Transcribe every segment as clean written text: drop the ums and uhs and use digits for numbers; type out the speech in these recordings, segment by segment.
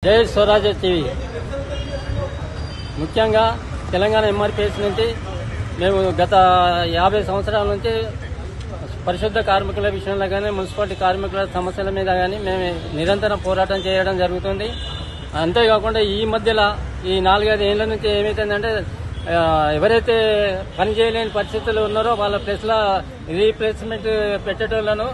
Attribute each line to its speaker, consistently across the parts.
Speaker 1: జై స్వరాజ్ టీవీ. ముఖ్యంగా తెలంగాణ ఎంఆర్పీఎస్ నుంచి మేము గత 50 సంవత్సరాల నుంచి పరిశుద్ధ కార్మికుల విషయంలో కానీ మున్సిపాలిటీ కార్మికుల సమస్యల మీద కానీ మేము నిరంతరం పోరాటం చేయడం జరుగుతుంది. అంతేకాకుండా ఈ మధ్యలో ఈ 4-5 ఏళ్ల నుంచి ఏమైతుందంటే ఎవరైతే పని చేయలేని పరిస్థితులు ఉన్నారో వాళ్ళ ప్లేస్లో రీప్లేస్మెంట్ పెట్టేటోళ్లను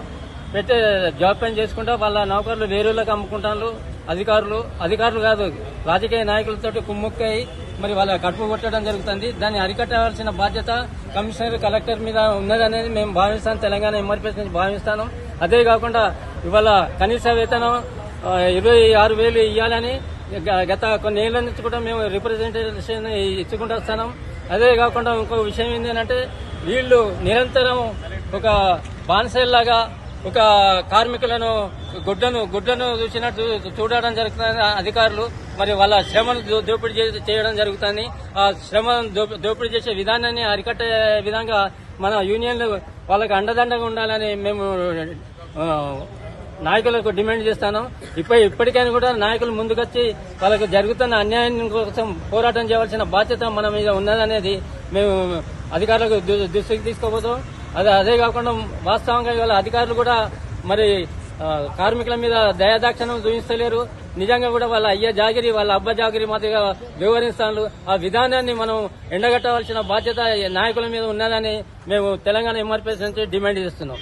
Speaker 1: పెట్టే జాబ్ పని చేసుకుంటా వాళ్ళ నౌకర్లు వేరేళ్ళకి అమ్ముకుంటారు. అధికారులు కాదు రాజకీయ నాయకులతో కుమ్ముక్కై మరి వాళ్ళ కడుపు కొట్టడం జరుగుతుంది. దాన్ని అరికట్టవలసిన బాధ్యత కమిషనర్, కలెక్టర్ మీద ఉన్నదనేది మేము భావిస్తాం. తెలంగాణ ఎంఆర్పీఎస్ నుంచి భావిస్తాను. అదే కాకుండా ఇవాళ కనీస వేతనం 26,000 ఇవ్వాలని గత కొన్ని ఏళ్ల నుంచి కూడా మేము రిప్రజెంటేషన్ ఇచ్చుకుంటూ వస్తున్నాం. అదే కాకుండా ఇంకో విషయం ఏంటంటే వీళ్ళు నిరంతరం ఒక బాన్సైల్లాగా ఒక కార్మికులను గుడ్లను చూసినట్టు చూడడం జరుగుతుంది అధికారులు. మరి వాళ్ళ శ్రమను దోపిడీ చేయడం జరుగుతుంది. ఆ శ్రమను దోపిడీ చేసే విధానాన్ని అరికట్టే విధంగా మన యూనియన్లు వాళ్ళకి అండదండగా ఉండాలని మేము నాయకులకు డిమాండ్ చేస్తాను. ఇప్పటికైనా కూడా నాయకులు ముందుకొచ్చి వాళ్ళకు జరుగుతున్న అన్యాయం కోసం పోరాటం చేయవలసిన బాధ్యత మన మీద ఉన్నదనేది మేము అధికారులకు దృష్టికి తీసుకోబోతాం. అదే కాకుండా వాస్తవంగా ఇవాళ అధికారులు కూడా మరి కార్మికుల మీద దయాదాక్షణం చూపిస్తలేరు. నిజంగా కూడా వాళ్ళ అయ్య జాగిరి, వాళ్ళ అబ్బ జాగిరి మాదిరిగా వ్యవహరిస్తాను. ఆ విధానాన్ని మనం ఎండగట్టవలసిన బాధ్యత నాయకుల మీద ఉన్నదని మేము తెలంగాణ ఎంఆర్పీఎస్ నుంచి డిమాండ్ చేస్తున్నాం.